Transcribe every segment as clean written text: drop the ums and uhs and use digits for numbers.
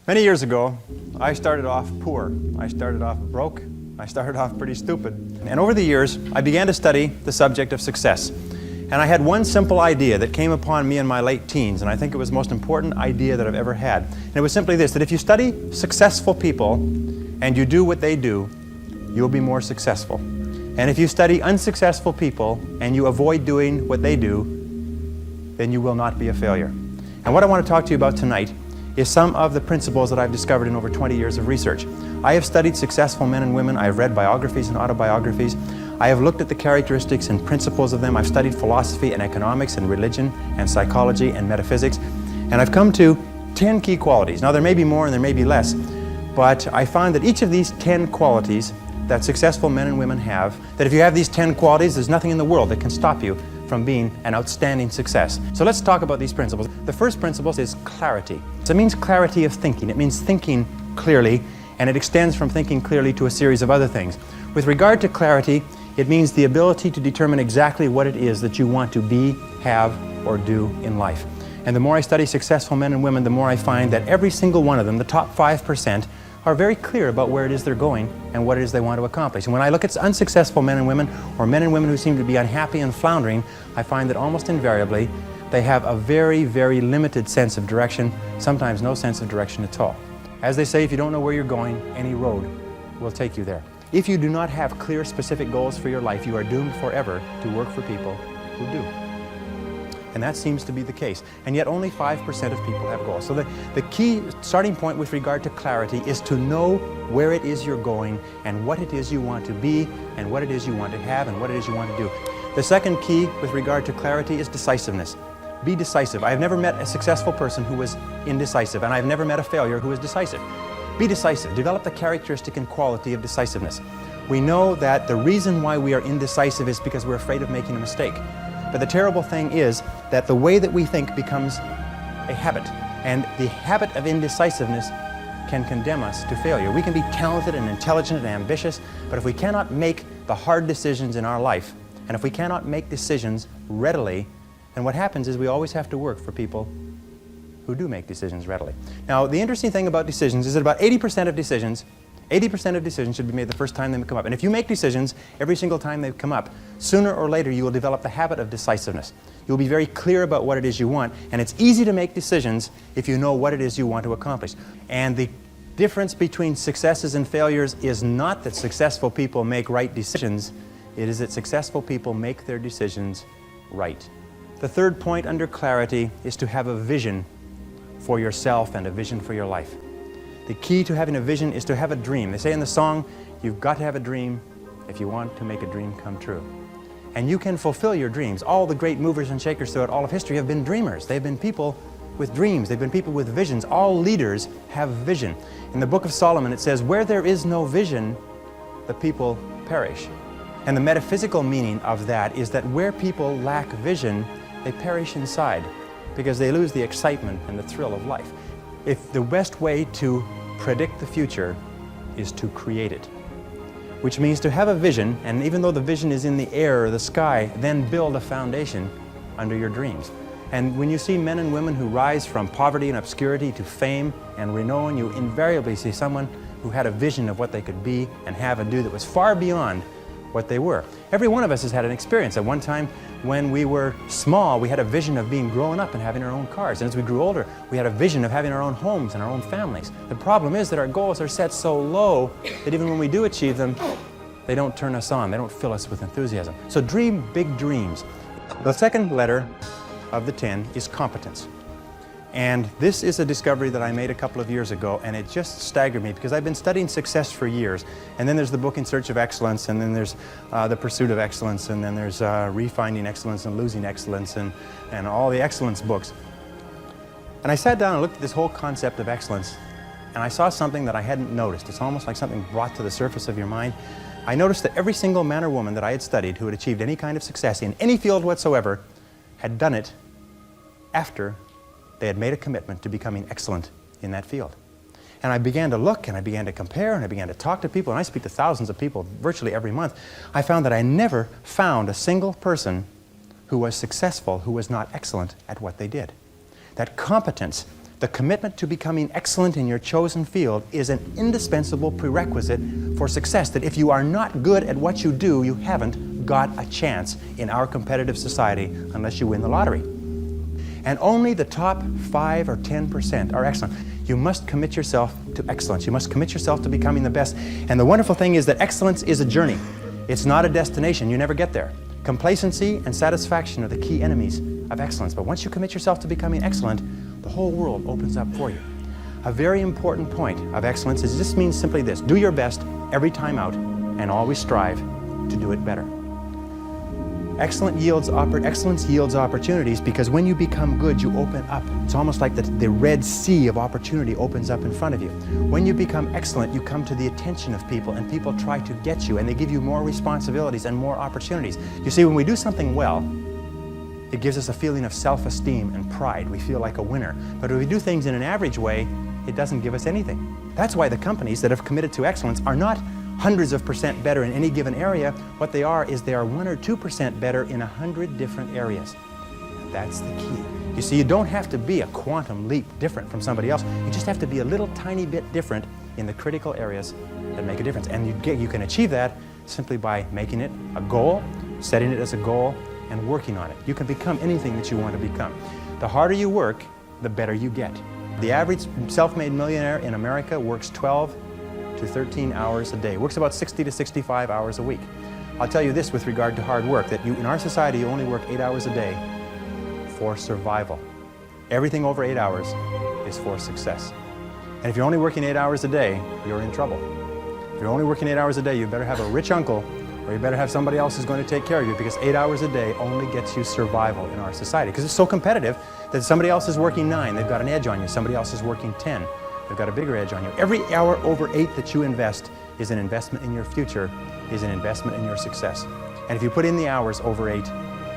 Many years ago, I started off poor. I started off broke. I started off pretty stupid. And over the years, I began to study the subject of success. And I had one simple idea that came upon me in my late teens, and I think it was the most important idea that I've ever had. And it was simply this, that if you study successful people and you do what they do, you'll be more successful. And if you study unsuccessful people and you avoid doing what they do, then you will not be a failure. And what I want to talk to you about tonight is some of the principles that I've discovered in over 20 years of research. I have studied successful men and women. I have read biographies and autobiographies. I have looked at the characteristics and principles of them. I've studied philosophy and economics and religion and psychology and metaphysics. And I've come to 10 key qualities. Now there may be more and there may be less, but I find that each of these 10 qualities that successful men and women have, that if you have these 10 qualities, there's nothing in the world that can stop you from being an outstanding success. So let's talk about these principles. The first principle is clarity. So it means clarity of thinking. It means thinking clearly, and it extends from thinking clearly to a series of other things. With regard to clarity, it means the ability to determine exactly what it is that you want to be, have, or do in life. And the more I study successful men and women, the more I find that every single one of them, the top 5%, are very clear about where it is they're going and what it is they want to accomplish. And when I look at unsuccessful men and women, or men and women who seem to be unhappy and floundering, I find that almost invariably they have a very, very limited sense of direction, sometimes no sense of direction at all. As they say, if you don't know where you're going, any road will take you there. If you do not have clear, specific goals for your life, you are doomed forever to work for people who do. And that seems to be the case. And yet only 5% of people have goals. So the key starting point with regard to clarity is to know where it is you're going and what it is you want to be and what it is you want to have and what it is you want to do. The second key with regard to clarity is decisiveness. Be decisive. I have never met a successful person who was indecisive, and I've never met a failure who was decisive. Be decisive. Develop the characteristic and quality of decisiveness. We know that the reason why we are indecisive is because we're afraid of making a mistake. But the terrible thing is that the way that we think becomes a habit, and the habit of indecisiveness can condemn us to failure. We can be talented and intelligent and ambitious, but if we cannot make the hard decisions in our life, and if we cannot make decisions readily, then what happens is we always have to work for people who do make decisions readily. Now, the interesting thing about decisions is that about 80% of decisions should be made the first time they come up. And if you make decisions every single time they come up, sooner or later you will develop the habit of decisiveness. You'll be very clear about what it is you want, and it's easy to make decisions if you know what it is you want to accomplish. And the difference between successes and failures is not that successful people make right decisions, it is that successful people make their decisions right. The third point under clarity is to have a vision for yourself and a vision for your life. The key to having a vision is to have a dream. They say in the song, you've got to have a dream if you want to make a dream come true. And you can fulfill your dreams. All the great movers and shakers throughout all of history have been dreamers. They've been people with dreams. They've been people with visions. All leaders have vision. In the book of Solomon it says, where there is no vision, the people perish. And the metaphysical meaning of that is that where people lack vision, they perish inside because they lose the excitement and the thrill of life. If the best way to predict the future is to create it, which means to have a vision, and even though the vision is in the air or the sky, then build a foundation under your dreams. And when you see men and women who rise from poverty and obscurity to fame and renown, you invariably see someone who had a vision of what they could be and have and do that was far beyond what they were. Every one of us has had an experience. At one time when we were small, we had a vision of being grown up and having our own cars. And as we grew older, we had a vision of having our own homes and our own families. The problem is that our goals are set so low that even when we do achieve them, they don't turn us on. They don't fill us with enthusiasm. So dream big dreams. The second letter of the 10 is competence. And this is a discovery that I made a couple of years ago, and it just staggered me because I've been studying success for years. And then there's the book In Search of Excellence, and then there's The Pursuit of Excellence, and then there's Refinding Excellence and Losing Excellence, and all the excellence books. And I sat down and looked at this whole concept of excellence, and I saw something that I hadn't noticed. It's almost like something brought to the surface of your mind. I noticed that every single man or woman that I had studied who had achieved any kind of success in any field whatsoever had done it after they had made a commitment to becoming excellent in that field. And I began to look, and I began to compare, and I began to talk to people, and I speak to thousands of people virtually every month. I found that I never found a single person who was successful who was not excellent at what they did. That competence The commitment to becoming excellent in your chosen field is an indispensable prerequisite for success, that if you are not good at what you do, you haven't got a chance in our competitive society unless you win the lottery. And only the top 5 or 10% are excellent. You must commit yourself to excellence. You must commit yourself to becoming the best. And the wonderful thing is that excellence is a journey. It's not a destination. You never get there. Complacency and satisfaction are the key enemies of excellence. But once you commit yourself to becoming excellent, the whole world opens up for you. A very important point of excellence is this means simply this: do your best every time out and always strive to do it better. Excellence yields opportunities, because when you become good, you open up. It's almost like the Red Sea of opportunity opens up in front of you. When you become excellent, you come to the attention of people, and people try to get you, and they give you more responsibilities and more opportunities. You see, when we do something well, it gives us a feeling of self-esteem and pride. We feel like a winner. But if we do things in an average way, it doesn't give us anything. That's why the companies that have committed to excellence are not hundreds of % better in any given area. What they are is they are 1 or 2% better in 100 different areas. That's the key. You see, you don't have to be a quantum leap different from somebody else. You just have to be a little tiny bit different in the critical areas that make a difference. And you can achieve that simply by making it a goal, setting it as a goal, and working on it. You can become anything that you want to become. The harder you work, the better you get. The average self-made millionaire in America works 12 to 13 hours a day. Works about 60 to 65 hours a week. I'll tell you this with regard to hard work, that in our society you only work 8 hours a day for survival. Everything over 8 hours is for success. And if you're only working 8 hours a day, you're in trouble. If you're only working 8 hours a day, you better have a rich uncle, or you better have somebody else who's going to take care of you, because 8 hours a day only gets you survival in our society. Because it's so competitive that somebody else is working 9, they've got an edge on you. Somebody else is working 10. They've got a bigger edge on you. Every hour over 8 that you invest is an investment in your future, is an investment in your success. And if you put in the hours over 8,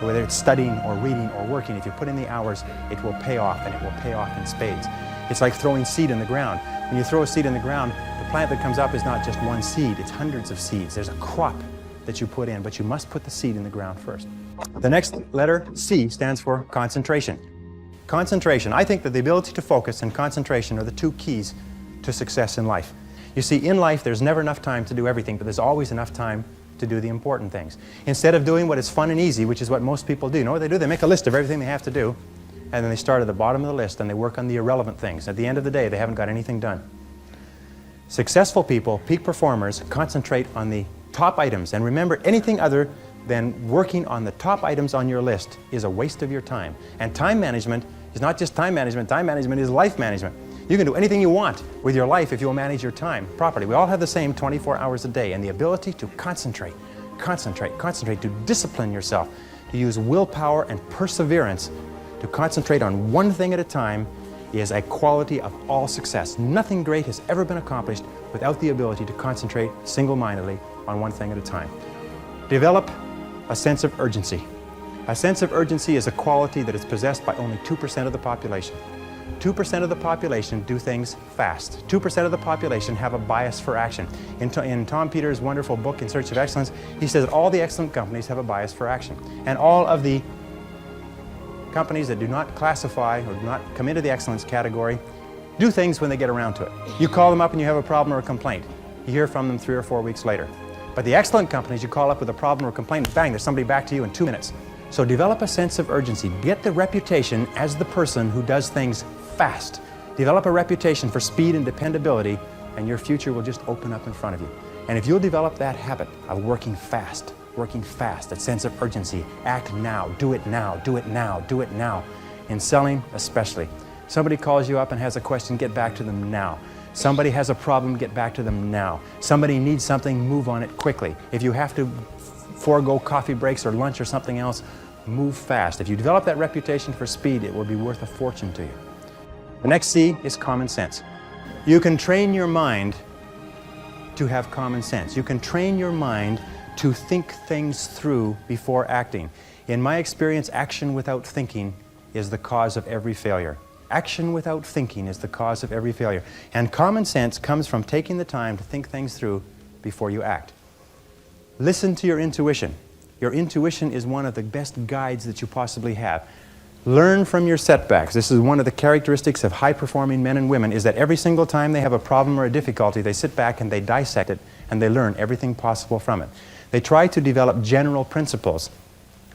whether it's studying or reading or working, if you put in the hours, it will pay off, and it will pay off in spades. It's like throwing seed in the ground. When you throw a seed in the ground, the plant that comes up is not just one seed, it's hundreds of seeds. There's a crop that you put in, but you must put the seed in the ground first. The next letter, C, stands for concentration. Concentration. I think that the ability to focus and concentration are the 2 keys to success in life. You see, in life there's never enough time to do everything, but there's always enough time to do the important things. Instead of doing what is fun and easy, which is what most people do, you know what they do? They make a list of everything they have to do, and then they start at the bottom of the list and they work on the irrelevant things. At the end of the day, they haven't got anything done. Successful people, peak performers, concentrate on the top items. And remember, anything other than working on the top items on your list is a waste of your time. And time management is not just time management is life management. You can do anything you want with your life if you'll manage your time properly. We all have the same 24 hours a day, and the ability to concentrate, to discipline yourself, to use willpower and perseverance, to concentrate on one thing at a time is a quality of all success. Nothing great has ever been accomplished without the ability to concentrate single-mindedly on one thing at a time. Develop a sense of urgency. A sense of urgency is a quality that is possessed by only 2% of the population. 2% of the population do things fast. 2% of the population have a bias for action. In Tom Peters' wonderful book, In Search of Excellence, he says that all the excellent companies have a bias for action. And all of the companies that do not classify or do not come into the excellence category do things when they get around to it. You call them up and you have a problem or a complaint. You hear from them 3 or 4 weeks later. But the excellent companies, you call up with a problem or a complaint, and bang, there's somebody back to you in 2 minutes. So develop a sense of urgency. Get the reputation as the person who does things fast. Develop a reputation for speed and dependability, and your future will just open up in front of you. And if you'll develop that habit of working fast, that sense of urgency, act now, do it now, do it now, do it now. In selling especially. Somebody calls you up and has a question, get back to them now. Somebody has a problem, get back to them now. Somebody needs something, move on it quickly. If you have to forego coffee breaks or lunch or something else, move fast. If you develop that reputation for speed, it will be worth a fortune to you. The next C is common sense. You can train your mind to have common sense. You can train your mind to think things through before acting. In my experience, action without thinking is the cause of every failure. Action without thinking is the cause of every failure. And common sense comes from taking the time to think things through before you act. Listen to your intuition. Your intuition is one of the best guides that you possibly have. Learn from your setbacks. This is one of the characteristics of high-performing men and women, is that every single time they have a problem or a difficulty, they sit back and they dissect it and they learn everything possible from it. They try to develop general principles.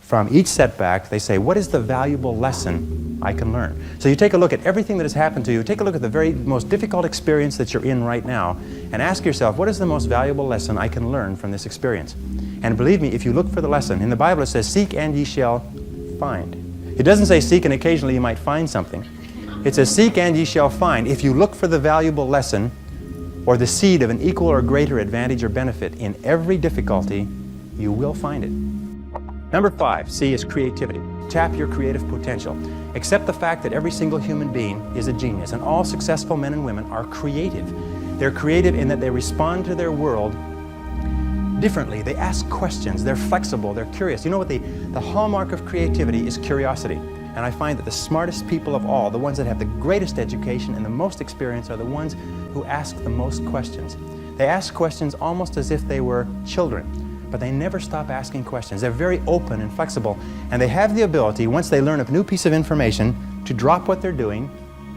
From each setback, they say, what is the valuable lesson I can learn? So you take a look at everything that has happened to you, take a look at the very most difficult experience that you're in right now, and ask yourself, what is the most valuable lesson I can learn from this experience? And believe me, if you look for the lesson, in the Bible it says, seek and ye shall find. It doesn't say seek and occasionally you might find something. It says seek and ye shall find. If you look for the valuable lesson or the seed of an equal or greater advantage or benefit in every difficulty, you will find it. Number 5, C, is creativity. Tap your creative potential. Accept the fact that every single human being is a genius, and all successful men and women are creative. They're creative in that they respond to their world differently. They ask questions, they're flexible, they're curious. You know what the hallmark of creativity is? Curiosity. And I find that the smartest people of all, the ones that have the greatest education and the most experience, are the ones who ask the most questions. They ask questions almost as if they were children, but they never stop asking questions. They're very open and flexible, and they have the ability, once they learn a new piece of information, to drop what they're doing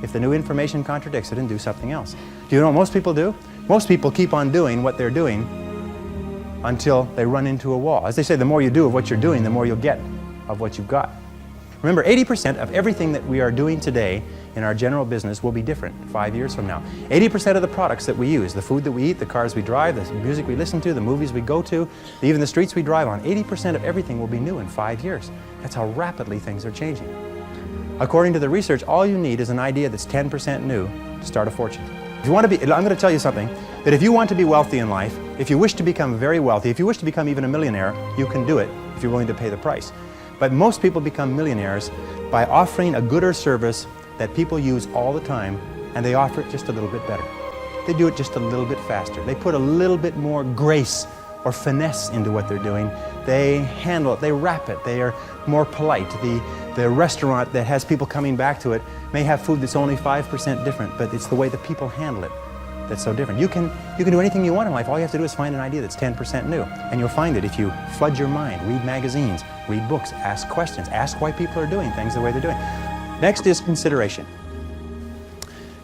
if the new information contradicts it and do something else. Do you know what most people do? Most people keep on doing what they're doing until they run into a wall. As they say, the more you do of what you're doing, the more you'll get of what you've got. Remember, 80% of everything that we are doing today in our general business will be different 5 years from now. 80% of the products that we use, the food that we eat, the cars we drive, the music we listen to, the movies we go to, even the streets we drive on, 80% of everything will be new in 5 years. That's how rapidly things are changing. According to the research, all you need is an idea that's 10% new to start a fortune. If you want to be, I'm going to tell you something, that if you want to be wealthy in life, if you wish to become very wealthy, if you wish to become even a millionaire, you can do it if you're willing to pay the price. But most people become millionaires by offering a good or service that people use all the time, and they offer it just a little bit better. They do it just a little bit faster. They put a little bit more grace or finesse into what they're doing. They handle it, they wrap it, they are more polite. The restaurant that has people coming back to it may have food that's only 5% different, but it's the way the people handle it that's so different. You can do anything you want in life. All you have to do is find an idea that's 10% new, and you'll find it if you flood your mind, read magazines, read books, ask questions, ask why people are doing things the way they're doing. Next is consideration.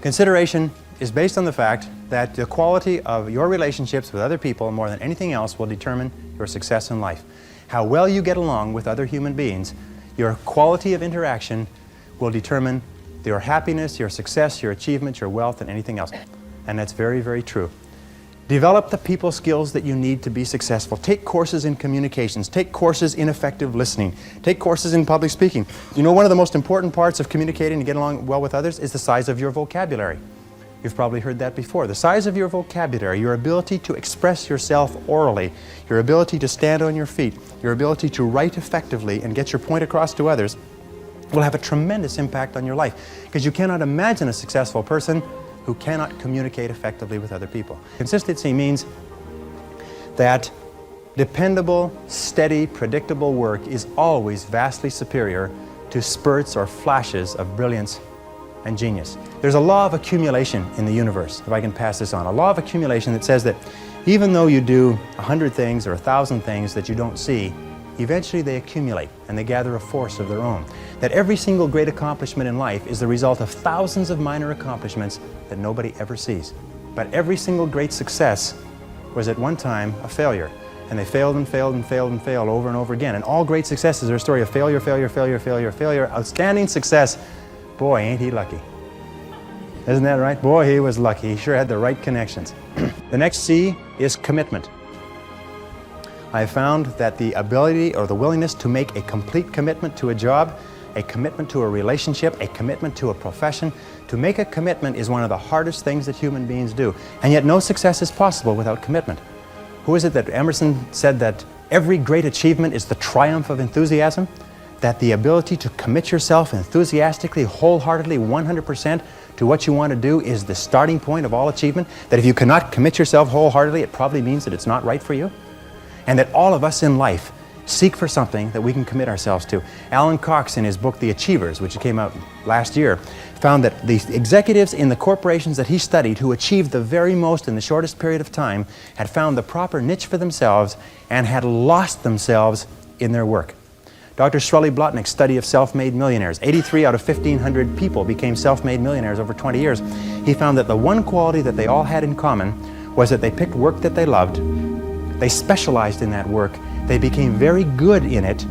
Consideration is based on the fact that the quality of your relationships with other people more than anything else will determine your success in life. How well you get along with other human beings, your quality of interaction will determine your happiness, your success, your achievements, your wealth, and anything else. And that's very, very true. Develop the people skills that you need to be successful. Take courses in communications. Take courses in effective listening. Take courses in public speaking. You know, one of the most important parts of communicating and getting along well with others is the size of your vocabulary. You've probably heard that before. The size of your vocabulary, your ability to express yourself orally, your ability to stand on your feet, your ability to write effectively and get your point across to others will have a tremendous impact on your life, because you cannot imagine a successful person who cannot communicate effectively with other people. Consistency means that dependable, steady, predictable work is always vastly superior to spurts or flashes of brilliance and genius. There's a law of accumulation in the universe, if I can pass this on. A law of accumulation that says that even though you do 100 things or 1,000 things that you don't see, eventually they accumulate and they gather a force of their own. That every single great accomplishment in life is the result of thousands of minor accomplishments that nobody ever sees. But every single great success was at one time a failure. And they failed and failed and failed and failed over and over again. And all great successes are a story of failure, failure, failure, failure, failure. Outstanding success. Boy, ain't he lucky. Isn't that right? Boy, he was lucky. He sure had the right connections. The next C is commitment. I found that the ability or the willingness to make a complete commitment to a job, a commitment to a relationship, a commitment to a profession, to make a commitment is one of the hardest things that human beings do. And yet no success is possible without commitment. Who is it that Emerson said that every great achievement is the triumph of enthusiasm? That the ability to commit yourself enthusiastically, wholeheartedly, 100% to what you want to do is the starting point of all achievement? That if you cannot commit yourself wholeheartedly, it probably means that it's not right for you? And that all of us in life seek for something that we can commit ourselves to. Alan Cox, in his book, The Achievers, which came out last year, found that the executives in the corporations that he studied who achieved the very most in the shortest period of time had found the proper niche for themselves and had lost themselves in their work. Dr. Shirley Blotnick's study of self-made millionaires. 83 out of 1,500 people became self-made millionaires over 20 years. He found that the one quality that they all had in common was that they picked work that they loved, they specialized in that work, they became very good in it,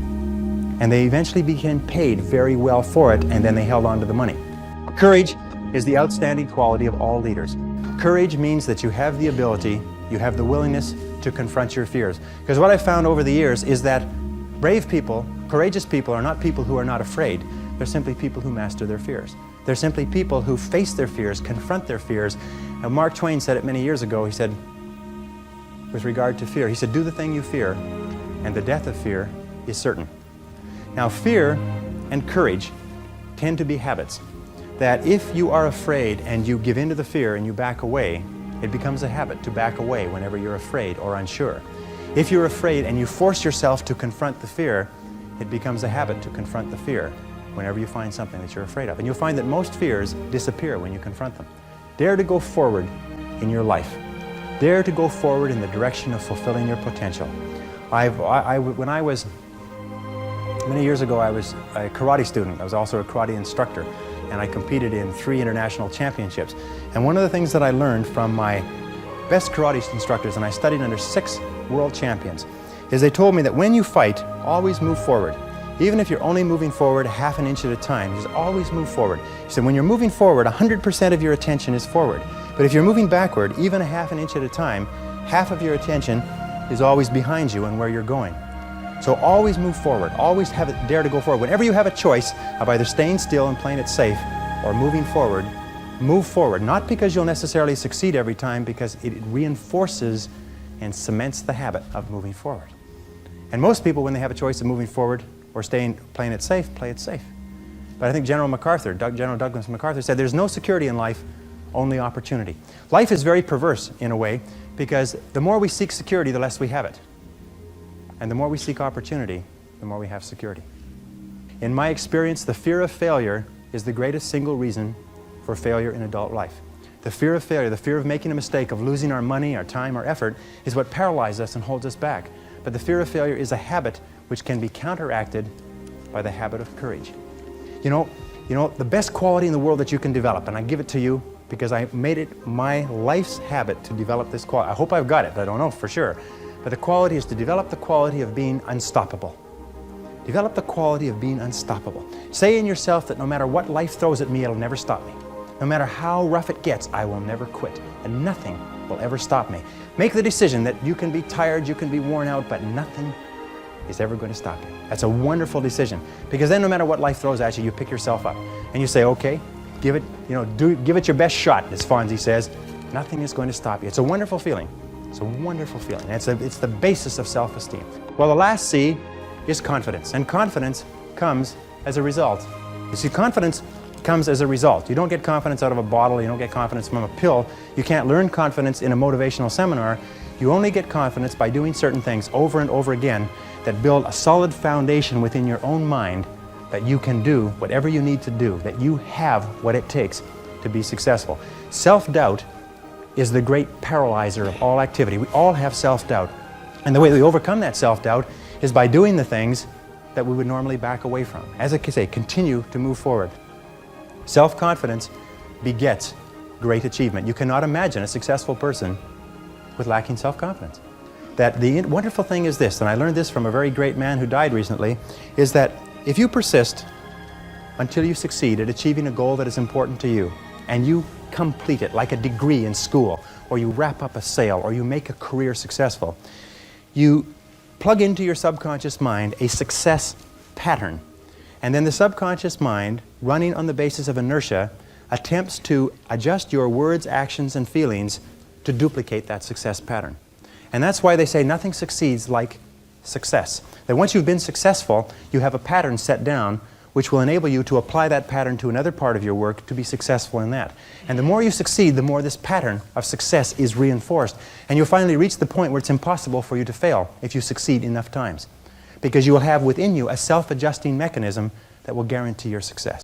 and they eventually became paid very well for it, and then they held on to the money. Courage is the outstanding quality of all leaders. Courage means that you have the ability, you have the willingness to confront your fears. Because what I've found over the years is that brave people, courageous people are not people who are not afraid. They're simply people who master their fears. They're simply people who face their fears, confront their fears. And Mark Twain said it many years ago. He said, with regard to fear, he said, do the thing you fear, and the death of fear is certain. Now, fear and courage tend to be habits. That if you are afraid and you give in to the fear and you back away, it becomes a habit to back away whenever you're afraid or unsure. If you're afraid and you force yourself to confront the fear, it becomes a habit to confront the fear whenever you find something that you're afraid of. And you'll find that most fears disappear when you confront them. Dare to go forward in your life. Dare to go forward in the direction of fulfilling your potential. When I was, many years ago, I was a karate student. I was also a karate instructor. And I competed in 3 international championships. And one of the things that I learned from my best karate instructors, and I studied under 6 world champions, is they told me that when you fight, always move forward. Even if you're only moving forward half an inch at a time, just always move forward. He said when you're moving forward, 100% of your attention is forward. But if you're moving backward, even a half an inch at a time, half of your attention is always behind you and where you're going. So always move forward, always dare to go forward. Whenever you have a choice of either staying still and playing it safe or moving forward, move forward. Not because you'll necessarily succeed every time, because it reinforces and cements the habit of moving forward. And most people, when they have a choice of moving forward or playing it safe, play it safe. But I think General Douglas MacArthur said there's no security in life, only opportunity. Life is very perverse in a way, because the more we seek security, the less we have it. And the more we seek opportunity, the more we have security. In my experience, the fear of failure is the greatest single reason for failure in adult life. The fear of failure, the fear of making a mistake, of losing our money, our time, our effort, is what paralyzes us and holds us back. But the fear of failure is a habit which can be counteracted by the habit of courage. You know, the best quality in the world that you can develop, and I give it to you because I made it my life's habit to develop this quality. I hope I've got it, but I don't know for sure. But the quality is to develop the quality of being unstoppable. Develop the quality of being unstoppable. Say in yourself that no matter what life throws at me, it'll never stop me. No matter how rough it gets, I will never quit. And nothing will ever stop me. Make the decision that you can be tired, you can be worn out, but nothing is ever going to stop you. That's a wonderful decision. Because then no matter what life throws at you, you pick yourself up. And you say, okay, give it your best shot, as Fonzie says. Nothing is going to stop you. It's a wonderful feeling. It's a wonderful feeling. It's the basis of self-esteem. Well, the last C is confidence. And confidence comes as a result. You see, confidence comes as a result. You don't get confidence out of a bottle. You don't get confidence from a pill. You can't learn confidence in a motivational seminar. You only get confidence by doing certain things over and over again that build a solid foundation within your own mind that you can do whatever you need to do, that you have what it takes to be successful. Self-doubt is the great paralyzer of all activity. We all have self-doubt. And the way we overcome that self-doubt is by doing the things that we would normally back away from. As I say, continue to move forward. Self-confidence begets great achievement. You cannot imagine a successful person with lacking self-confidence. That the wonderful thing is this, and I learned this from a very great man who died recently, is that if you persist until you succeed at achieving a goal that is important to you, and you complete it like a degree in school, or you wrap up a sale, or you make a career successful, you plug into your subconscious mind a success pattern. And then the subconscious mind, running on the basis of inertia, attempts to adjust your words, actions, and feelings to duplicate that success pattern. And that's why they say nothing succeeds like success. That once you've been successful, you have a pattern set down which will enable you to apply that pattern to another part of your work to be successful in that. And the more you succeed, the more this pattern of success is reinforced. And you'll finally reach the point where it's impossible for you to fail if you succeed enough times. Because you will have within you a self-adjusting mechanism that will guarantee your success.